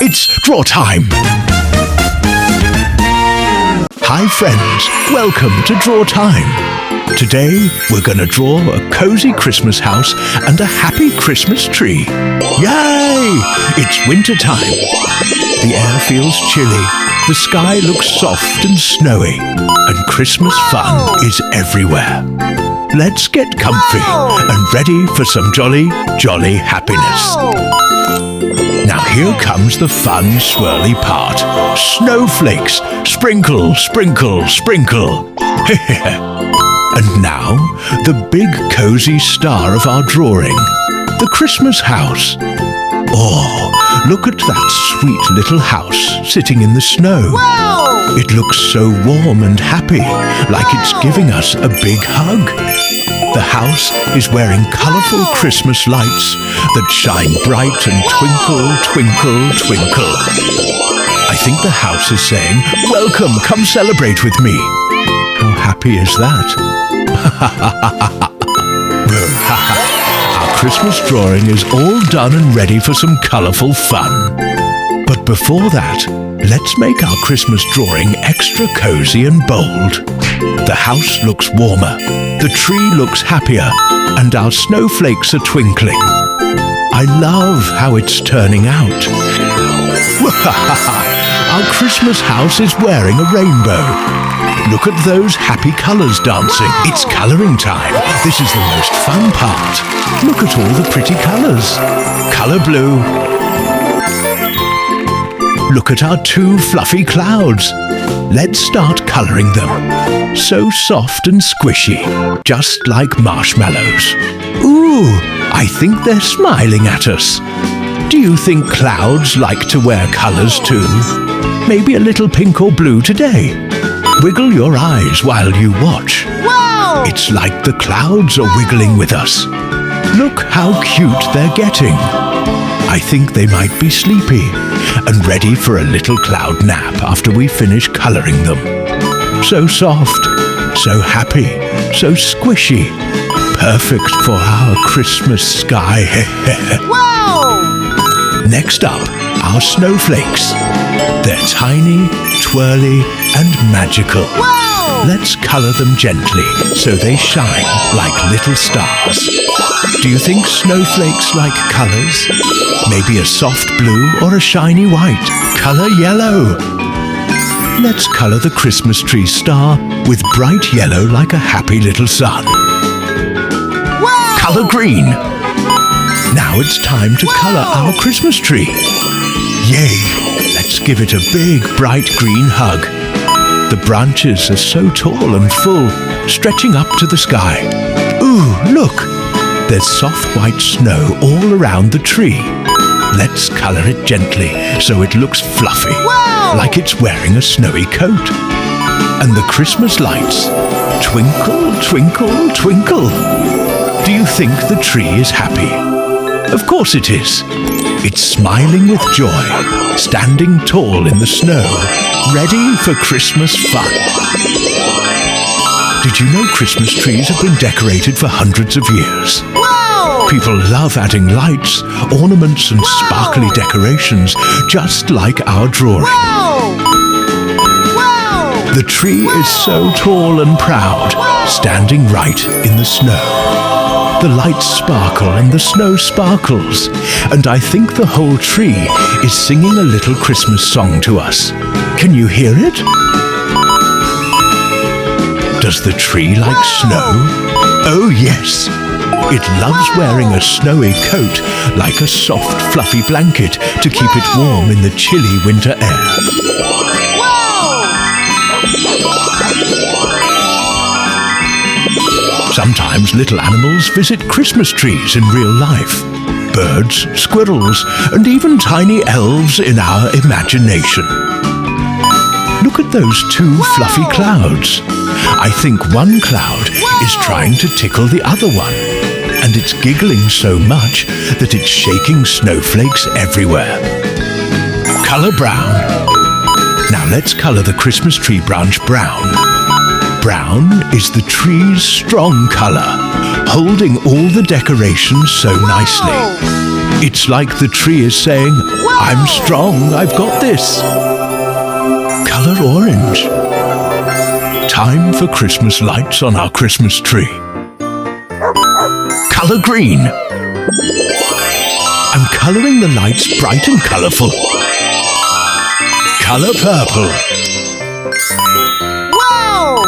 It's draw time! Hi friends, welcome to Draw Time. Today we're gonna draw a cozy Christmas house and a happy Christmas tree. Yay! It's winter time. The air feels chilly, the sky looks soft and snowy, and Christmas fun is everywhere. Let's get comfy and ready for some jolly, jolly happiness. Now here comes the fun, swirly part. Snowflakes! Sprinkle, sprinkle, sprinkle! And now, the big cozy star of our drawing, the Christmas house. Oh, look at that sweet little house sitting in the snow. Wow! It looks so warm and happy, like it's giving us a big hug. The house is wearing colourful Christmas lights that shine bright and twinkle, twinkle, twinkle. I think the house is saying, "Welcome, come celebrate with me." How happy is that? Our Christmas drawing is all done and ready for some colourful fun. But before that, let's make our Christmas drawing extra cozy and bold. The house looks warmer, the tree looks happier, and our snowflakes are twinkling. I love how it's turning out. Our Christmas house is wearing a rainbow. Look at those happy colours dancing. It's colouring time. This is the most fun part. Look at all the pretty colours. Colour blue. Look at our two fluffy clouds. Let's start colouring them. So soft and squishy, just like marshmallows. Ooh, I think they're smiling at us. Do you think clouds like to wear colours too? Maybe a little pink or blue today. Wiggle your eyes while you watch. Wow! It's like the clouds are wiggling with us. Look how cute they're getting. I think they might be sleepy and ready for a little cloud nap after we finish colouring them. So soft, so happy, so squishy. Perfect for our Christmas sky. Wow! Next up, our snowflakes. They're tiny, twirly, and magical. Wow! Let's colour them gently so they shine like little stars. Do you think snowflakes like colours? Maybe a soft blue or a shiny white. Colour yellow. Let's colour the Christmas tree star with bright yellow like a happy little sun. Wow! Colour green. Now it's time to colour our Christmas tree. Yay! Let's give it a big, bright green hug. The branches are so tall and full, stretching up to the sky. Ooh, look! There's soft white snow all around the tree. Let's colour it gently so it looks fluffy, Wow! like it's wearing a snowy coat. And the Christmas lights, twinkle, twinkle, twinkle. Do you think the tree is happy? Of course it is. It's smiling with joy, standing tall in the snow, ready for Christmas fun. Did you know Christmas trees have been decorated for hundreds of years? Wow! People love adding lights, ornaments and sparkly decorations, just like our drawing. Wow! Wow! The tree is so tall and proud, standing right in the snow. The lights sparkle and the snow sparkles, and I think the whole tree is singing a little Christmas song to us. Can you hear it? Does the tree like snow? Oh yes! It loves wearing a snowy coat like a soft fluffy blanket to keep it warm in the chilly winter air. Sometimes little animals visit Christmas trees in real life. Birds, squirrels, and even tiny elves in our imagination. Look at those two fluffy clouds. I think one cloud is trying to tickle the other one, and it's giggling so much that it's shaking snowflakes everywhere. Colour brown. Now let's colour the Christmas tree branch brown. Brown is the tree's strong colour, holding all the decorations so nicely. It's like the tree is saying, I'm strong, I've got this. Color orange. Time for Christmas lights on our Christmas tree. Color green. I'm coloring the lights bright and colorful. Color purple. Wow!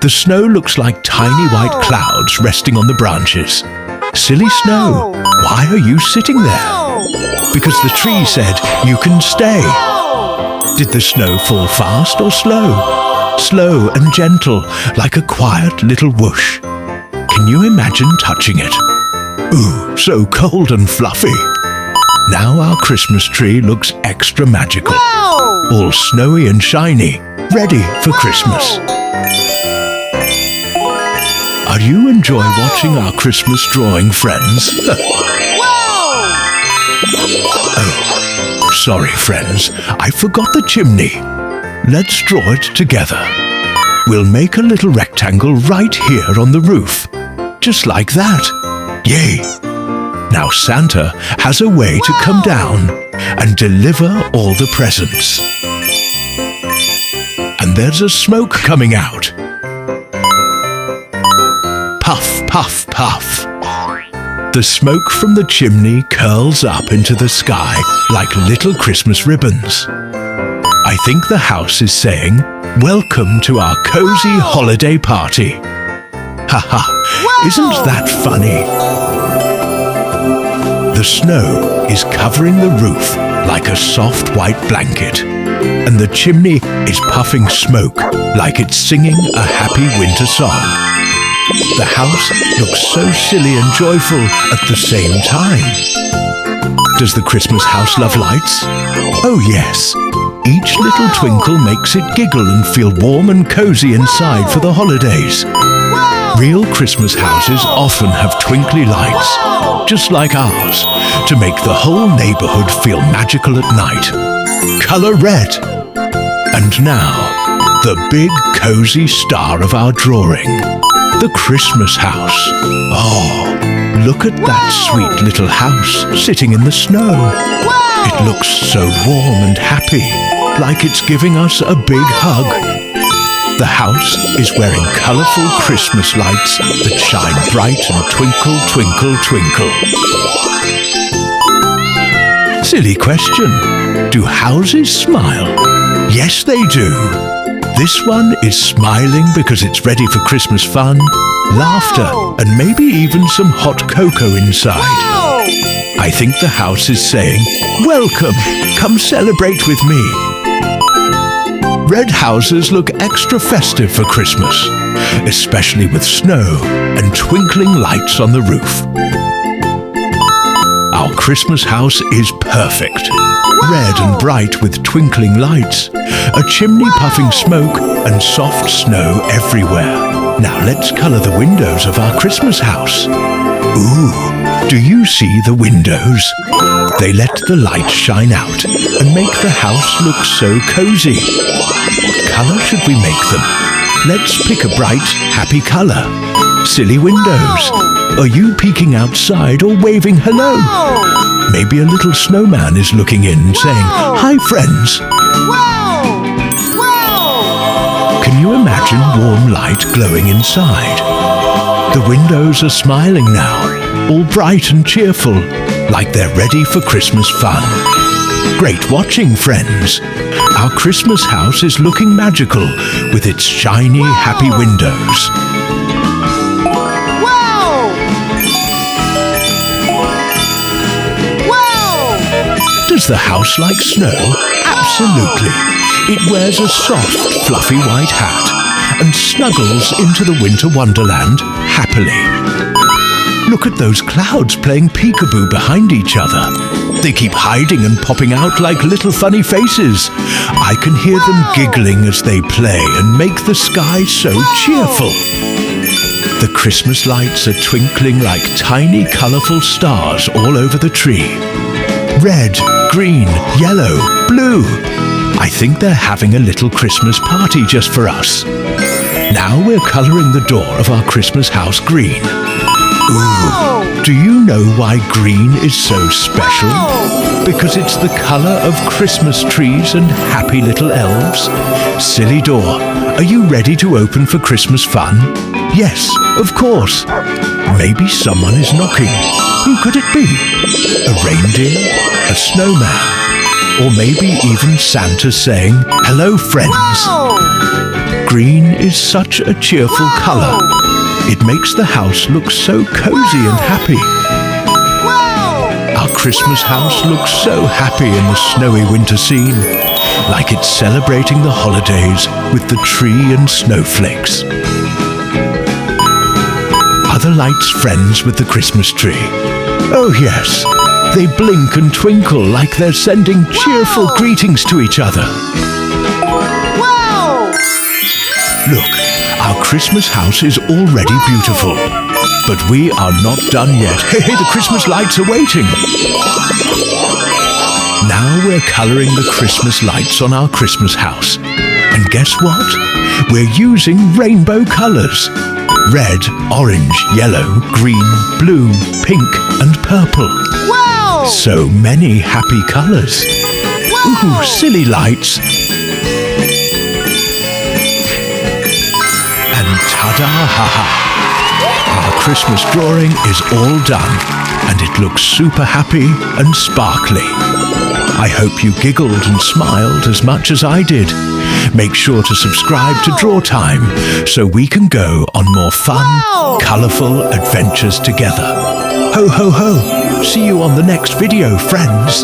The snow looks like tiny white clouds resting on the branches. Silly snow, why are you sitting there? Because the tree said you can stay. Did the snow fall fast or slow? Slow and gentle, like a quiet little whoosh. Can you imagine touching it? Ooh, so cold and fluffy. Now our Christmas tree looks extra magical. All snowy and shiny, ready for Christmas. Are you enjoying watching our Christmas drawing, friends? Oh, sorry, friends. I forgot the chimney. Let's draw it together. We'll make a little rectangle right here on the roof. Just like that. Yay! Now Santa has a way to come down and deliver all the presents. And there's a smoke coming out. Puff, puff, puff. The smoke from the chimney curls up into the sky like little Christmas ribbons. I think the house is saying, welcome to our cozy holiday party. Ha ha, isn't that funny? The snow is covering the roof like a soft white blanket, and the chimney is puffing smoke like it's singing a happy winter song. The house looks so silly and joyful at the same time. Does the Christmas house love lights? Oh yes. Each little twinkle makes it giggle and feel warm and cozy inside for the holidays. Real Christmas houses often have twinkly lights, just like ours, to make the whole neighborhood feel magical at night. Color red. And now, the big cozy star of our drawing. The Christmas house. Oh, look at that sweet little house sitting in the snow. It looks so warm and happy, like it's giving us a big hug. The house is wearing colorful Christmas lights that shine bright and twinkle, twinkle, twinkle. Silly question. Do houses smile? Yes, they do. This one is smiling because it's ready for Christmas fun, laughter, and maybe even some hot cocoa inside. I think the house is saying, welcome, come celebrate with me. Red houses look extra festive for Christmas, especially with snow and twinkling lights on the roof. Our Christmas house is perfect. Red and bright with twinkling lights, a chimney puffing smoke, and soft snow everywhere. Now let's color the windows of our Christmas house. Ooh, do you see the windows? They let the light shine out and make the house look so cozy. What color should we make them? Let's pick a bright, happy color. Silly windows. Are you peeking outside or waving hello? Maybe a little snowman is looking in saying, hi friends. Can you imagine warm light glowing inside? The windows are smiling now, all bright and cheerful, like they're ready for Christmas fun. Great watching, friends. Our Christmas house is looking magical with its shiny, happy windows. Does the house like snow? Absolutely. It wears a soft, fluffy white hat and snuggles into the winter wonderland happily. Look at those clouds playing peekaboo behind each other. They keep hiding and popping out like little funny faces. I can hear them giggling as they play and make the sky so cheerful. The Christmas lights are twinkling like tiny, colorful stars all over the tree. Red, green, yellow, blue. I think they're having a little Christmas party just for us. Now we're coloring the door of our Christmas house green. Ooh, Do you know why green is so special? Wow! Because it's the color of Christmas trees and happy little elves. Silly door, are you ready to open for Christmas fun? Yes, of course. Maybe someone is knocking. Who could it be? A reindeer? A snowman? Or maybe even Santa saying, "Hello, friends." Wow! Green is such a cheerful color. It makes the house look so cozy and happy. Wow! Our Christmas house looks so happy in the snowy winter scene, like it's celebrating the holidays with the tree and snowflakes. Are the lights friends with the Christmas tree? Oh yes, they blink and twinkle like they're sending cheerful greetings to each other. Wow! Look, our Christmas house is already beautiful. But we are not done yet. Hey, the Christmas lights are waiting. Now we're coloring the Christmas lights on our Christmas house. And guess what? We're using rainbow colors. Red, orange, yellow, green, blue, pink, and purple. Wow! So many happy colors. Wow! Ooh, silly lights. And ta-da, ha-ha. Our Christmas drawing is all done, and it looks super happy and sparkly. I hope you giggled and smiled as much as I did. Make sure to subscribe to Draw Time so we can go on more fun, colourful adventures together. Ho, ho, ho! See you on the next video, friends.